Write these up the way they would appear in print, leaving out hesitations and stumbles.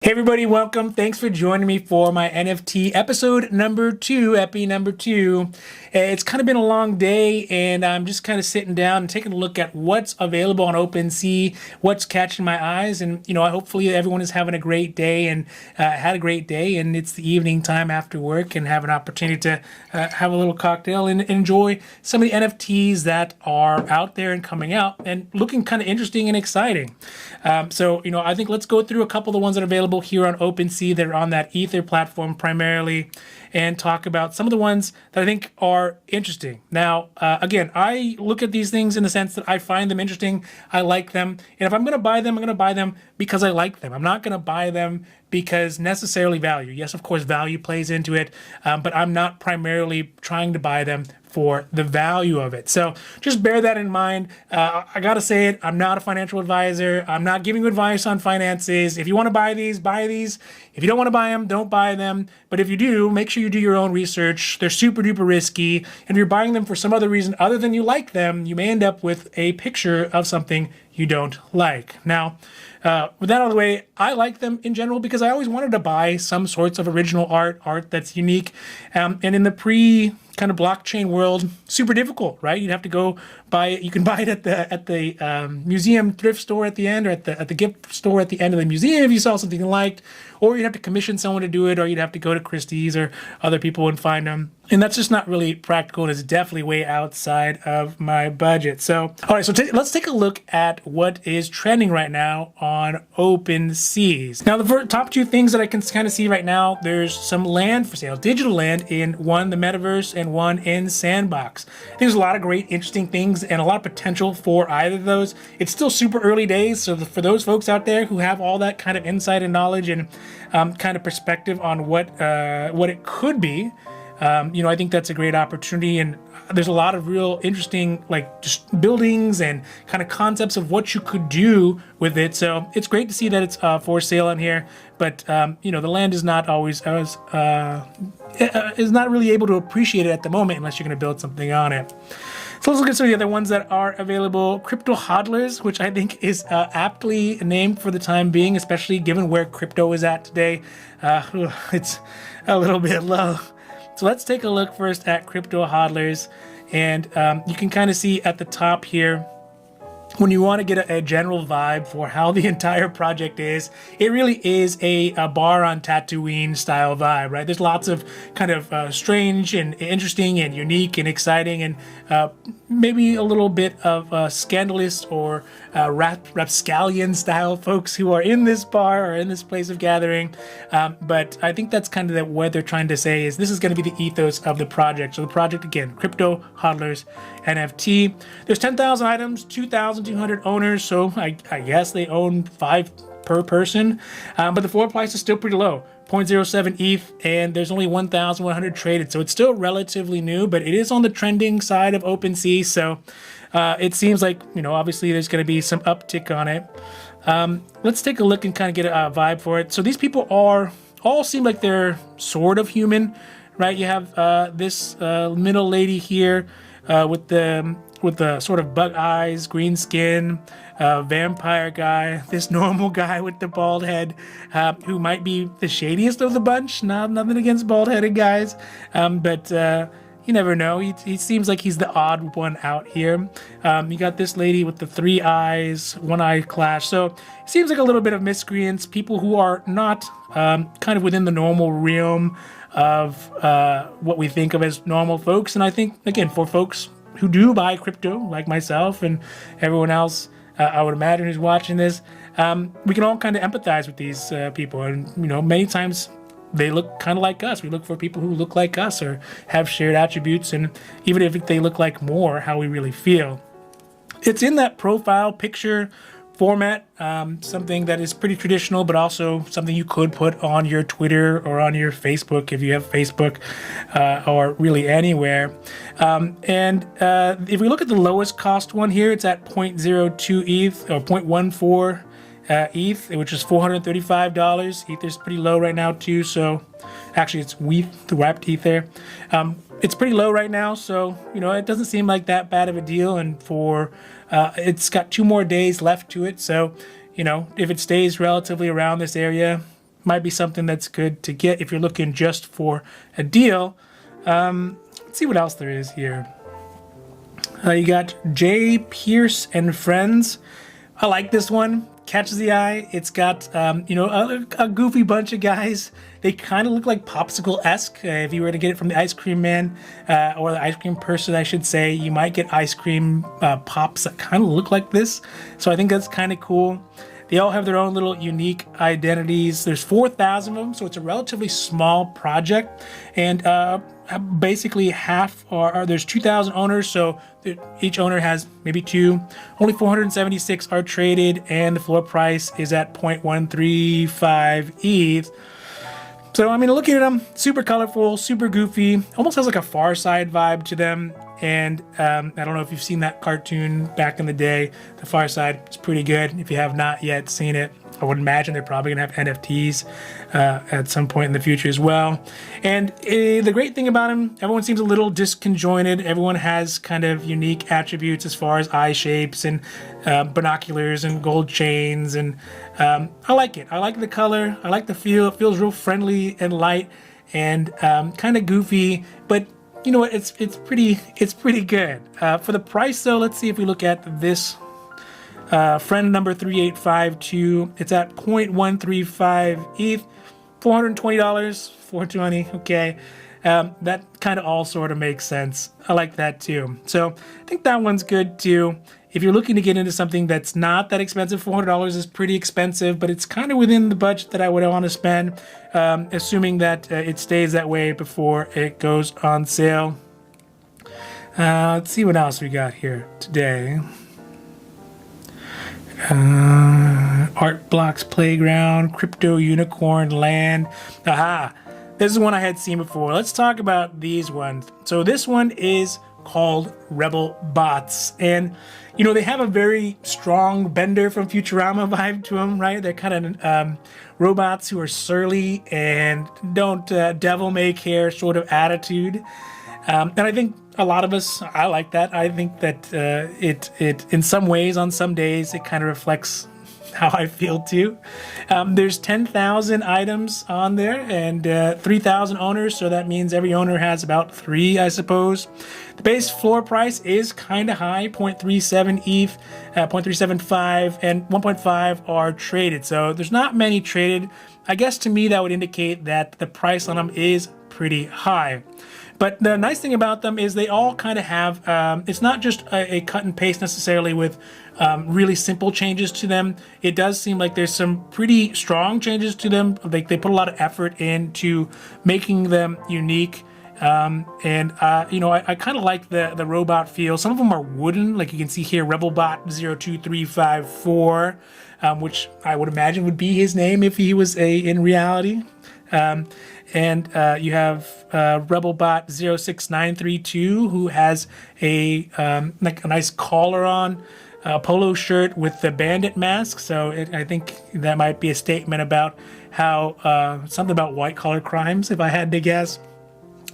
Hey everybody, welcome. Thanks for joining me for my NFT episode number 2, Epi number 2. It's kind of been a long day and I'm just kind of sitting down and taking a look at what's available on OpenSea, what's catching my eyes, and hopefully everyone is having a great day and had a great day, and it's the evening time after work and have an opportunity to have a little cocktail and enjoy some of the NFTs that are out there and coming out and looking kind of interesting and exciting. I think let's go through a couple of the ones that are available here on OpenSea that are on that Ether platform primarily, and talk about some of the ones that I think are interesting. Now, again, I look at these things in the sense that I find them interesting, I like them, and if I'm going to buy them, I'm going to buy them because I like them. I'm not going to buy them because necessarily value. Yes, of course, value plays into it, but I'm not primarily trying to buy them for the value of it. So just bear that in mind. I gotta say it, I'm not a financial advisor. I'm not giving you advice on finances. If you want to buy these, buy these. If you don't want to buy them, don't buy them. But if you do, make sure you do your own research. They're super duper risky. And if you're buying them for some other reason other than you like them, you may end up with a picture of something you don't like. Now, with that out of the way, I like them in general because I always wanted to buy some sorts of original art that's unique. And in the kind of blockchain world, super difficult, right? You'd have to go buy it. You can buy it at the museum thrift store at the end, or at the gift store at the end of the museum if you saw something you liked, or you'd have to commission someone to do it, or you'd have to go to Christie's or other people and find them. And that's just not really practical, and it's definitely way outside of my budget. So, all right, so let's take a look at what is trending right now on OpenSea. Now, the top two things that I can kind of see right now, there's some land for sale, digital land in one, the Metaverse, and one in Sandbox. I think there's a lot of great, interesting things and a lot of potential for either of those. It's still super early days, so for those folks out there who have all that kind of insight and knowledge and kind of perspective on what it could be, I think that's a great opportunity, and there's a lot of real interesting, like, just buildings and kind of concepts of what you could do with it. So it's great to see that it's for sale on here, but the land is not always is not really able to appreciate it at the moment unless you're going to build something on it. So let's look at some of the other ones that are available. Crypto hodlers, which I think is aptly named for the time being, especially given where crypto is at today. It's a little bit low. So let's take a look first at crypto hodlers, and you can kind of see at the top here, when you want to get a general vibe for how the entire project is, it really is a bar on Tatooine style vibe, right? There's lots of kind of strange and interesting and unique and exciting and maybe a little bit of scandalous or rapscallion style folks who are in this bar or in this place of gathering. But I think that's kind of what they're trying to say is this is going to be the ethos of the project. So the project, again, Crypto Hodlers NFT. There's 10,000 items, 2,200 owners, so I guess they own 5 per person. But the floor price is still pretty low, 0.07 ETH, and there's only 1,100 traded, so it's still relatively new, but it is on the trending side of OpenSea, so it seems like, obviously there's going to be some uptick on it. Let's take a look and kind of get a vibe for it. So these people all seem like they're sort of human, right? You have this middle lady here with the sort of bug eyes, green skin, vampire guy, this normal guy with the bald head, who might be the shadiest of the bunch. Nothing against bald-headed guys, but you never know. He seems like he's the odd one out here. You got this lady with the 3 eyes, 1 eye clash. So it seems like a little bit of miscreants, people who are not kind of within the normal realm of what we think of as normal folks. And I think, again, for folks who do buy crypto, like myself and everyone else, I would imagine, who's watching this, we can all kind of empathize with these people. And, many times they look kind of like us. We look for people who look like us or have shared attributes, and even if they look like more, how we really feel. It's in that profile picture format, something that is pretty traditional, but also something you could put on your Twitter or on your Facebook if you have Facebook, or really anywhere. If we look at the lowest cost one here, it's at 0.02 ETH or 0.14 ETH, which is $435. Ether's pretty low right now too, so actually it's the wrapped Ether. It's pretty low right now, so it doesn't seem like that bad of a deal, and it's got 2 more days left to it, so if it stays relatively around this area, might be something that's good to get if you're looking just for a deal. Let's see what else there is here. You got J. Pierce and Friends. I like this one. Catches the eye. It's got, a goofy bunch of guys. They kind of look like popsicle-esque. If you were to get it from the ice cream man, or the ice cream person, I should say, you might get ice cream pops that kind of look like this. So I think that's kind of cool. They all have their own little unique identities. There's 4,000 of them, so it's a relatively small project. And basically half there's 2,000 owners, so each owner has maybe two. Only 476 are traded, and the floor price is at 0.135 ETH. So, I mean, looking at them, super colorful, super goofy, almost has like a Far Side vibe to them. And I don't know if you've seen that cartoon back in the day, The Far Side. It's pretty good. If you have not yet seen it, I would imagine they're probably going to have NFTs at some point in the future as well. And the great thing about them, everyone seems a little disconjointed. Everyone has kind of unique attributes as far as eye shapes and binoculars and gold chains. And I like it. I like the color. I like the feel. It feels real friendly and light and kind of goofy, but you know what? It's pretty good. For the price, though, let's see if we look at this friend number 3852. It's at 0.135 ETH, $420, 420. Okay, that kind of all sort of makes sense. I like that too. So I think that one's good too. If you're looking to get into something that's not that expensive, $400 is pretty expensive, but it's kind of within the budget that I would want to spend, assuming that it stays that way before it goes on sale. Let's see what else we got here today. Art Blocks Playground, Crypto Unicorn Land. Aha! This is one I had seen before. Let's talk about these ones. So this one is called Rebelbots, and you know, they have a very strong Bender from Futurama vibe to them, right? They're kind of robots who are surly and don't devil may care sort of attitude. And I think a lot of us, I like that. I think that it in some ways, on some days, it kind of reflects how I feel too. There's 10,000 items on there and 3,000 owners, so that means every owner has about 3, I suppose. The base floor price is kind of high, 0.37 ETH, 0.375, and 1.5 are traded. So there's not many traded. I guess to me that would indicate that the price on them is pretty high. But the nice thing about them is they all kind of have, it's not just a cut and paste necessarily with really simple changes to them. It does seem like there's some pretty strong changes to them. Like they put a lot of effort into making them unique. I kind of like the robot feel. Some of them are wooden, like you can see here, Rebelbot 02354, which I would imagine would be his name if he was in reality. And you have Rebelbot 06932, who has a nice collar on, a polo shirt with the bandit mask. So I think that might be a statement about how something about white collar crimes, if I had to guess.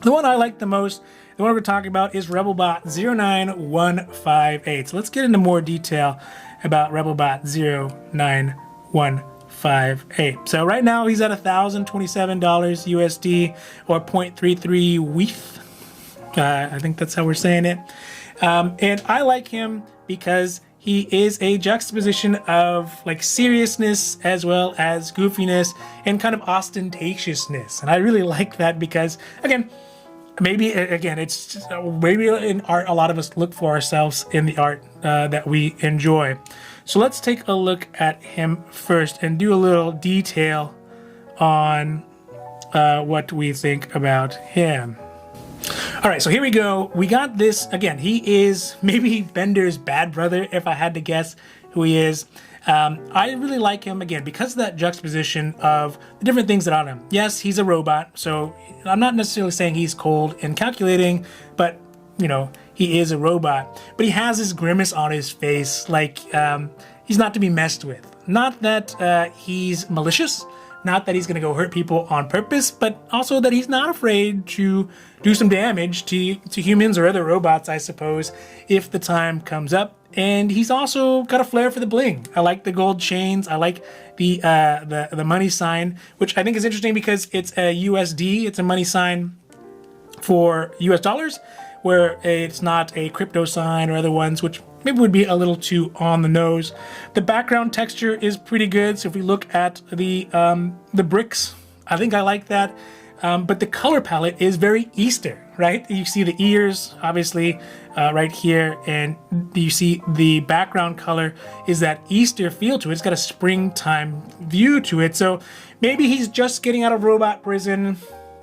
The one I like the most, the one we're talking about, is Rebelbot 09158. So let's get into more detail about Rebelbot 09158. So right now he's at $1,027 USD, or 0.33 WETH. I think that's how we're saying it. And I like him because he is a juxtaposition of like seriousness as well as goofiness and kind of ostentatiousness. And I really like that because, it's just, maybe in art, a lot of us look for ourselves in the art that we enjoy. So let's take a look at him first and do a little detail on what we think about him. All right, so here we go. We got this, again, he is maybe Bender's bad brother, if I had to guess who he is. I really like him, again, because of that juxtaposition of the different things that are on him. Yes, he's a robot, so I'm not necessarily saying he's cold and calculating, but, you know, he is a robot. But he has this grimace on his face, like he's not to be messed with. Not that he's malicious, not that he's going to go hurt people on purpose, but also that he's not afraid to do some damage to humans or other robots, I suppose, if the time comes up. And he's also got a flair for the bling. I like the gold chains. I like the money sign, which I think is interesting because it's a USD. It's a money sign for US dollars, where it's not a crypto sign or other ones, which maybe would be a little too on the nose. The background texture is pretty good. So if we look at the bricks, I think I like that. But the color palette is very Easter, right? You see the ears, obviously, right here, and you see the background color is that Easter feel to it. It's got a springtime view to it. So maybe he's just getting out of robot prison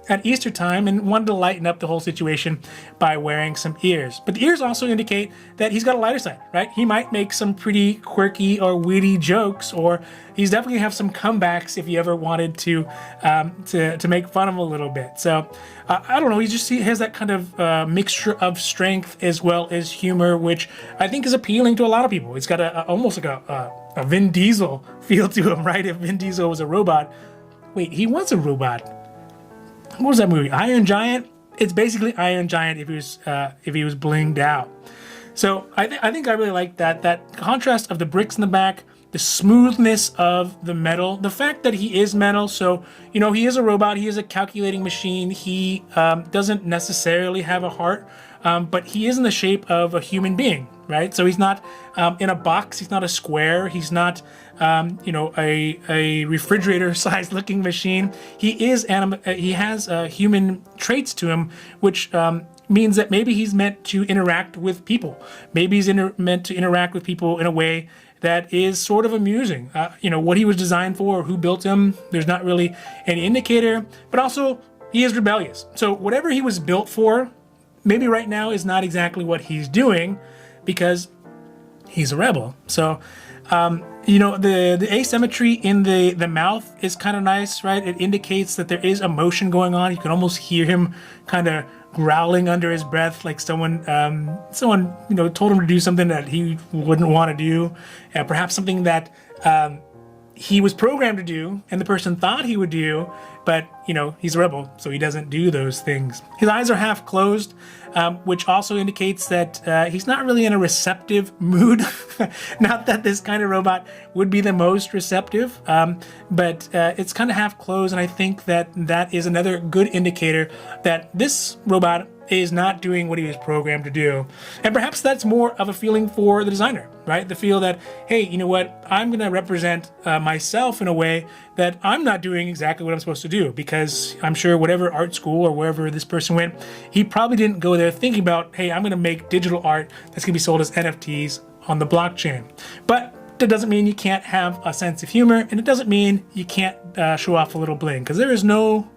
at Easter time and wanted to lighten up the whole situation by wearing some ears. But the ears also indicate that he's got a lighter side, right? He might make some pretty quirky or witty jokes, or he's definitely gonna have some comebacks if you ever wanted to make fun of him a little bit. So I don't know, he has that kind of mixture of strength as well as humor, which I think is appealing to a lot of people. It's got almost like a Vin Diesel feel to him, right? If Vin Diesel was a robot. Wait, he was a robot. What was that movie? Iron Giant? It's basically Iron Giant if he was blinged out. So I think I really like that contrast of the bricks in the back, the smoothness of the metal, the fact that he is metal. So he is a robot. He is a calculating machine. He doesn't necessarily have a heart, but he is in the shape of a human being, right? So he's not in a box. He's not a square. He's not a refrigerator-sized looking machine. He has human traits to him, which means that maybe he's meant to interact with people. Maybe he's meant to interact with people in a way that is sort of amusing. What he was designed for, who built him, there's not really any indicator. But also, he is rebellious. So whatever he was built for, maybe right now is not exactly what he's doing, because he's a rebel. So the asymmetry in the mouth is kind of nice, right? It indicates that there is emotion going on. You can almost hear him kind of growling under his breath, like someone told him to do something that he wouldn't want to do, perhaps something that he was programmed to do and the person thought he would do, but he's a rebel, so he doesn't do those things. His eyes are half closed, which also indicates that he's not really in a receptive mood. Not that this kind of robot would be the most receptive, but it's kind of half closed, and I think that is another good indicator that this robot is not doing what he was programmed to do. And perhaps that's more of a feeling for the designer, right? The feel that, hey, you know what? I'm going to represent myself in a way that I'm not doing exactly what I'm supposed to do, because I'm sure whatever art school or wherever this person went, he probably didn't go there thinking about, hey, I'm going to make digital art that's going to be sold as NFTs on the blockchain. But that doesn't mean you can't have a sense of humor, and it doesn't mean you can't show off a little bling, because there's nothing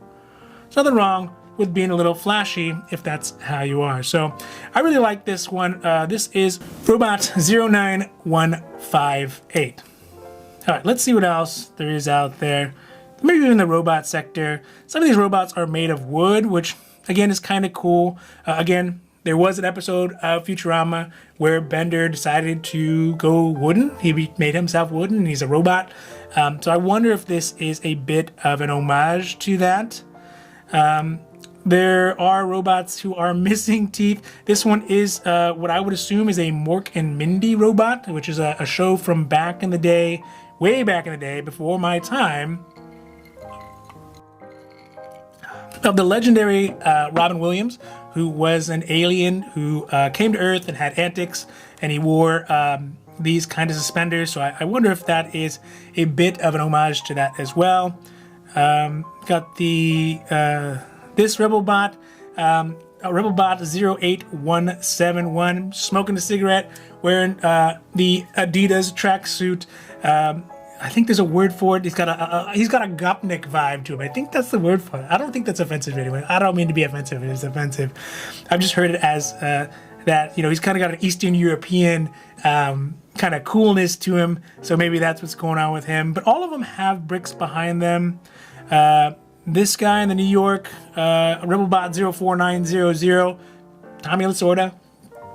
wrong with being a little flashy if that's how you are. So I really like this one. This is Robot 09158. All right, let's see what else there is out there. Maybe in the robot sector. Some of these robots are made of wood, which again is kind of cool. Again, there was an episode of Futurama where Bender decided to go wooden. He made himself wooden, and he's a robot. So I wonder if this is a bit of an homage to that. There are robots who are missing teeth. This one is what I would assume is a Mork and Mindy robot, which is a show from back in the day, way back in the day, before my time, of the legendary Robin Williams, who was an alien who came to Earth and had antics, and he wore these kind of suspenders. So I wonder if that is a bit of an homage to that as well. Got the this Rebelbot, Rebelbot 08171, smoking a cigarette, wearing the Adidas tracksuit. I think there's a word for it. He's got a Gopnik vibe to him. I think that's the word for it. I don't think that's offensive anyway. I don't mean to be offensive. It is offensive. I've just heard it as that, he's kind of got an Eastern European kind of coolness to him. So maybe that's what's going on with him. But all of them have bricks behind them. This guy in the New York, Rebelbot 04900, Tommy Lasorda,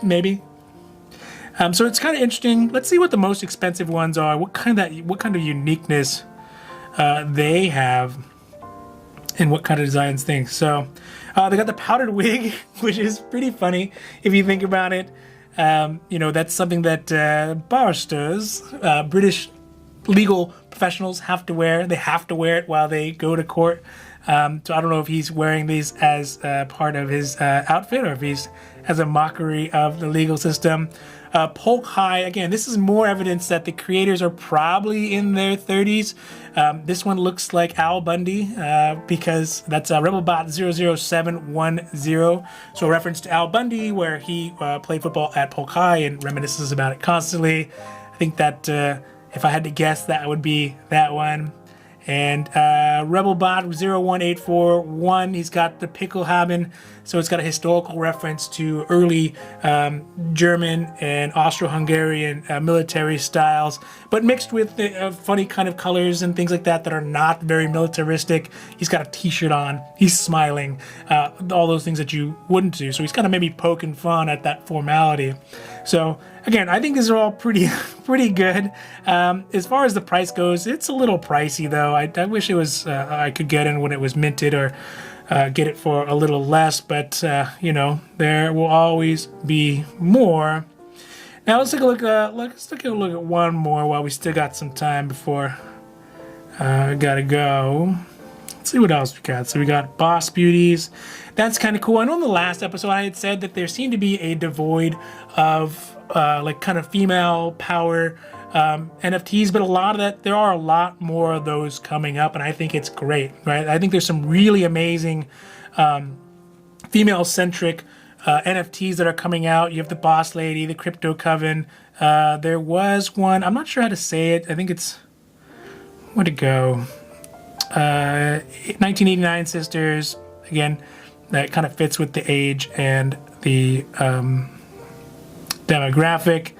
maybe. So it's kind of interesting. Let's see what the most expensive ones are. What kind of uniqueness they have, and what kind of designs things. So they got the powdered wig, which is pretty funny if you think about it. That's something that barristers, British legal professionals have to wear. They have to wear it while they go to court. So I don't know if he's wearing these as part of his outfit or if he's as a mockery of the legal system. Polk High, again, this is more evidence that the creators are probably in their 30s. This one looks like Al Bundy because that's Rebelbot 00710. So a reference to Al Bundy where he played football at Polk High and reminisces about it constantly. I think that if I had to guess, that would be that one. And Rebelbot 01841, he's got the Pickelhaben, so it's got a historical reference to early German and Austro-Hungarian military styles, but mixed with funny kind of colors and things like that that are not very militaristic. He's got a t-shirt on, he's smiling, all those things that you wouldn't do. So he's kind of maybe poking fun at that formality. So again, I think these are all pretty good. As far as the price goes, it's a little pricey though. I wish it was I could get in when it was minted or get it for a little less, but there will always be more. Now let's take a look. Let's take a look at one more while we still got some time before I gotta go. Let's see what else we got. So we got Boss Beauties. That's kind of cool. I know in the last episode I had said that there seemed to be a devoid of kind of female power NFTs, but a lot of that, there are a lot more of those coming up, and I think it's great, right? I think there's some really amazing female-centric NFTs that are coming out. You have the Boss Lady, the Crypto Coven. There was one, I'm not sure how to say it. I think it's, where'd it go? 1989 Sisters. Again, that kind of fits with the age and the demographic.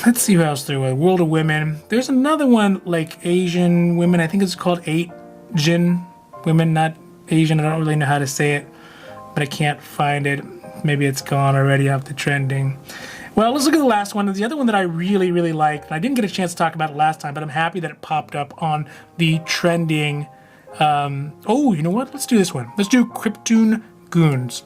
Let's see who else there was. World of Women. There's another one like Asian Women. I think it's called Asian Women, not Asian. I don't really know how to say it, but I can't find it. Maybe it's gone already off the trending. Well, let's look at the last one. The other one that I really, really liked. I didn't get a chance to talk about it last time, but I'm happy that it popped up on the trending. Oh, you know what? Let's do this one. Let's do Krypton Goons.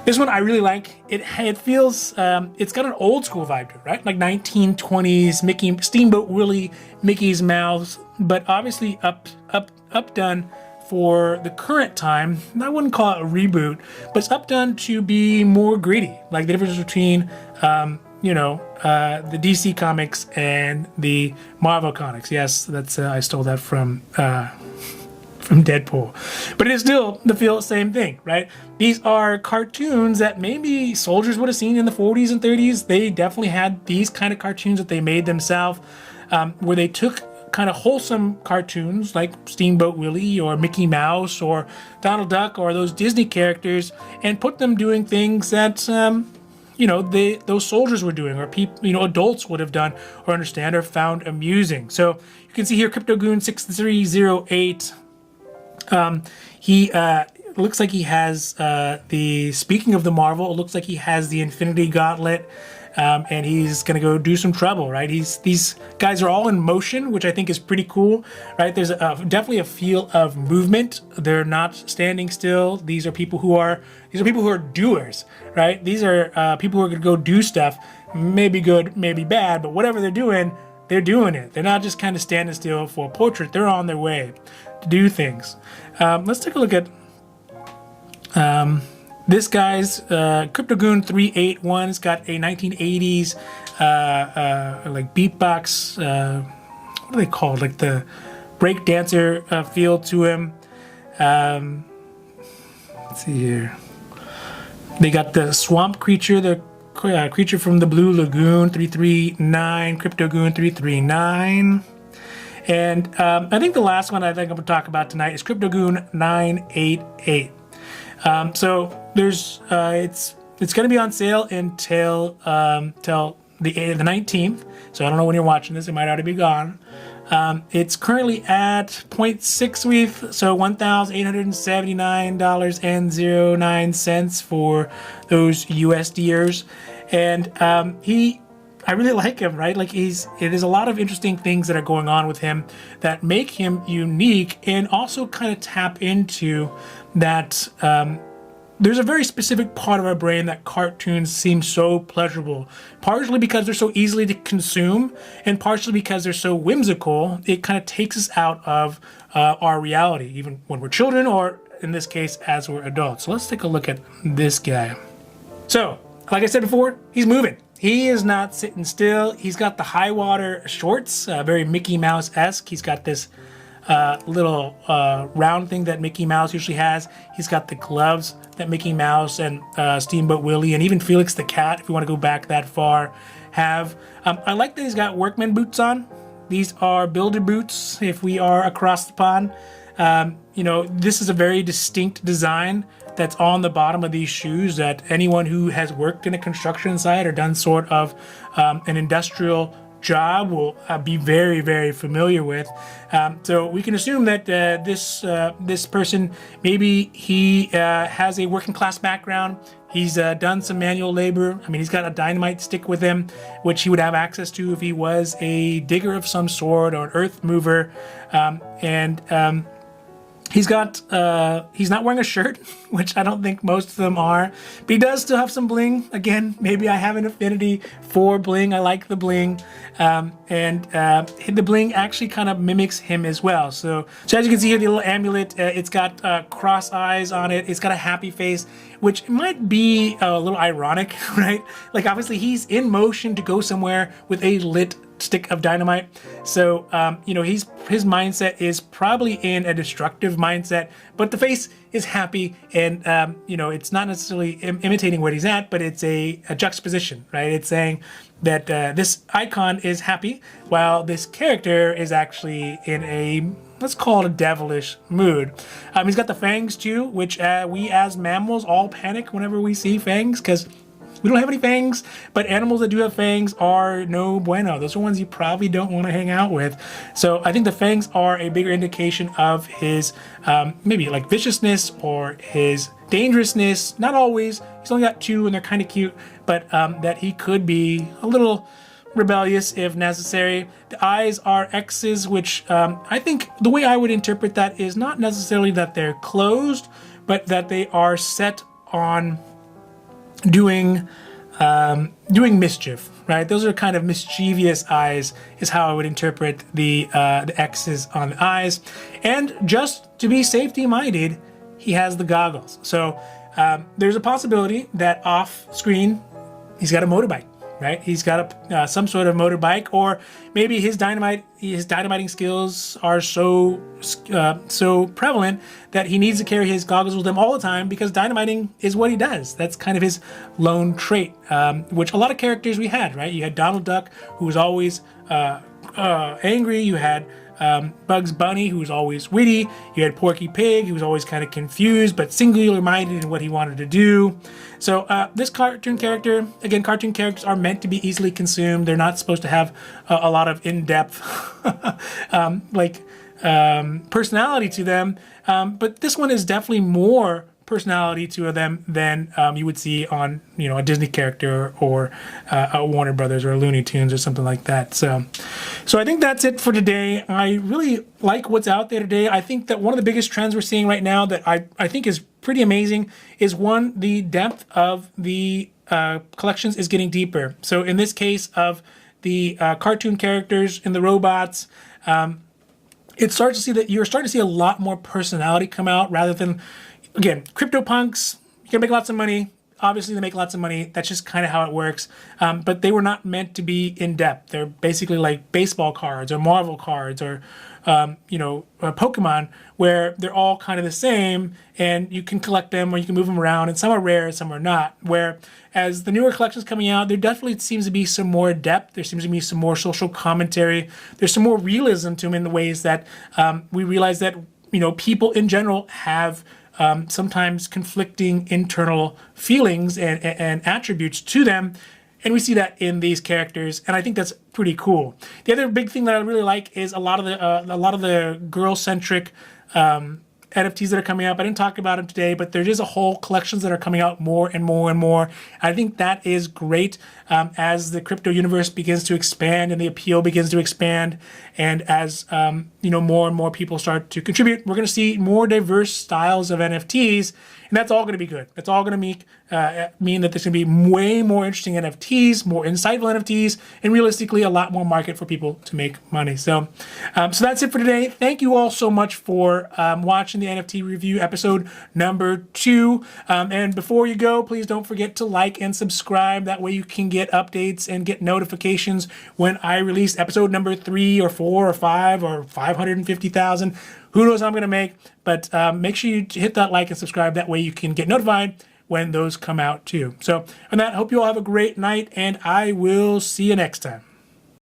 This one I really like. It feels, it's got an old school vibe to it, right? Like 1920s Steamboat Willie, Mickey's Mouse, but obviously updone for the current time. I wouldn't call it a reboot, but it's updone to be more gritty. Like the difference between, the DC comics and the Marvel comics. Yes, that's I stole that from Deadpool, but it is still the same thing, right? These are cartoons that maybe soldiers would have seen in the 40s and 30s. They definitely had these kind of cartoons that they made themselves, where they took kind of wholesome cartoons like Steamboat Willie or Mickey Mouse or Donald Duck or those Disney characters and put them doing things that those soldiers were doing, or people, adults would have done or understand or found amusing. So you can see here CryptoGoon 6308. He looks like he has speaking of the Marvel, it looks like he has the Infinity Gauntlet, and he's gonna go do some trouble, right? These guys are all in motion, which I think is pretty cool, right? There's definitely a feel of movement. They're not standing still. These are people who are doers, right? These are people who are gonna go do stuff, maybe good, maybe bad, but whatever they're doing it. They're not just kind of standing still for a portrait. They're on their way to do things. Let's take a look at this guy's CryptoGoon 381. It's got a 1980s like beatbox, what are they called? Like the break dancer feel to him. Let's see here. They got the swamp creature, the creature from the Blue Lagoon 339, CryptoGoon 339. And I think the last one I think I'm going to talk about tonight is CryptoGoon 988. So there's it's going to be on sale until the 19th. So I don't know when you're watching this; it might already be gone. It's currently at 0.6 ETH, so $1,879.09 for those USDers, and I really like him, right? Like there's a lot of interesting things that are going on with him that make him unique and also kind of tap into that there's a very specific part of our brain that cartoons seem so pleasurable, partially because they're so easily to consume, and partially because they're so whimsical. It kind of takes us out of our reality, even when we're children, or in this case, as we're adults. So let's take a look at this guy. So, like I said before, he's moving. He is not sitting still. He's got the high water shorts, very Mickey Mouse-esque. He's got this little round thing that Mickey Mouse usually has. He's got the gloves that Mickey Mouse and Steamboat Willie and even Felix the Cat, if you want to go back that far, have. I like that he's got workman boots on. These are builder boots if we are across the pond. You know, this is a very distinct design that's on the bottom of these shoes that anyone who has worked in a construction site or done sort of an industrial job will be very, very familiar with. So we can assume that this person, maybe he has a working class background. He's done some manual labor. I mean, he's got a dynamite stick with him, which he would have access to if he was a digger of some sort or an earth mover. He's not wearing a shirt, which I don't think most of them are, but he does still have some bling. Again, maybe I have an affinity for bling. I like the bling. The bling actually kind of mimics him as well. So as you can see here, the little amulet, it's got cross eyes on it. It's got a happy face, which might be a little ironic, right? Like obviously he's in motion to go somewhere with a lit stick of dynamite. So, you know, his mindset is probably in a destructive mindset, but the face is happy, and, you know, it's not necessarily imitating where he's at, but it's a juxtaposition, right? It's saying that this icon is happy while this character is actually in a, let's call it a devilish mood. He's got the fangs too, which we as mammals all panic whenever we see fangs, because we don't have any fangs, but animals that do have fangs are no bueno. Those are ones you probably don't want to hang out with. So I think the fangs are a bigger indication of his maybe like viciousness or his dangerousness. Not always. He's only got two and they're kind of cute, but that he could be a little rebellious if necessary. The eyes are X's, which I think the way I would interpret that is not necessarily that they're closed, but that they are set on doing mischief, right? Those are kind of mischievous eyes is how I would interpret the X's on the eyes. And just to be safety minded, he has the goggles. So there's a possibility that off screen he's got a motorbike, right? He's got some sort of motorbike, or maybe his dynamiting skills are so prevalent that he needs to carry his goggles with him all the time because dynamiting is what he does. That's kind of his lone trait, which a lot of characters we had, right? You had Donald Duck, who was always angry. You had Bugs Bunny, who was always witty. You had Porky Pig, who was always kind of confused but singular-minded in what he wanted to do. So this cartoon character, again, cartoon characters are meant to be easily consumed. They're not supposed to have a lot of in-depth personality to them. But this one is definitely more personality to them than you would see on, you know, a Disney character or a Warner Brothers or a Looney Tunes or something like that. So I think that's it for today. I really like what's out there today. I think that one of the biggest trends we're seeing right now that I think is pretty amazing is, one, the depth of the collections is getting deeper. So in this case of the cartoon characters and the robots, it starts to see that you're starting to see a lot more personality come out rather than, again, CryptoPunks, you can make lots of money. Obviously, they make lots of money. That's just kind of how it works. But they were not meant to be in depth. They're basically like baseball cards or Marvel cards or, Pokemon, where they're all kind of the same and you can collect them or you can move them around, and some are rare, some are not. Where as the newer collections coming out, there definitely seems to be some more depth. There seems to be some more social commentary. There's some more realism to them in the ways that we realize that, people in general have sometimes conflicting internal feelings and attributes to them. And we see that in these characters, and I think that's pretty cool. The other big thing that I really like is a lot of the girl-centric NFTs that are coming up. I didn't talk about them today, but there is a whole collections that are coming out more and more and more. I think that is great as the crypto universe begins to expand and the appeal begins to expand, and as more and more people start to contribute, we're going to see more diverse styles of NFTs, and that's all going to be good. That's all going to mean that there's going to be way more interesting NFTs, more insightful NFTs, and realistically a lot more market for people to make money. So that's it for today. Thank you all so much for watching the NFT review episode number 2. And before you go, please don't forget to like and subscribe. That way you can get updates and get notifications when I release episode number 3 or 4 or 5 or 550,000. Who knows how I'm going to make, but make sure you hit that like and subscribe. That way you can get notified when those come out too. So on that, I hope you all have a great night, and I will see you next time.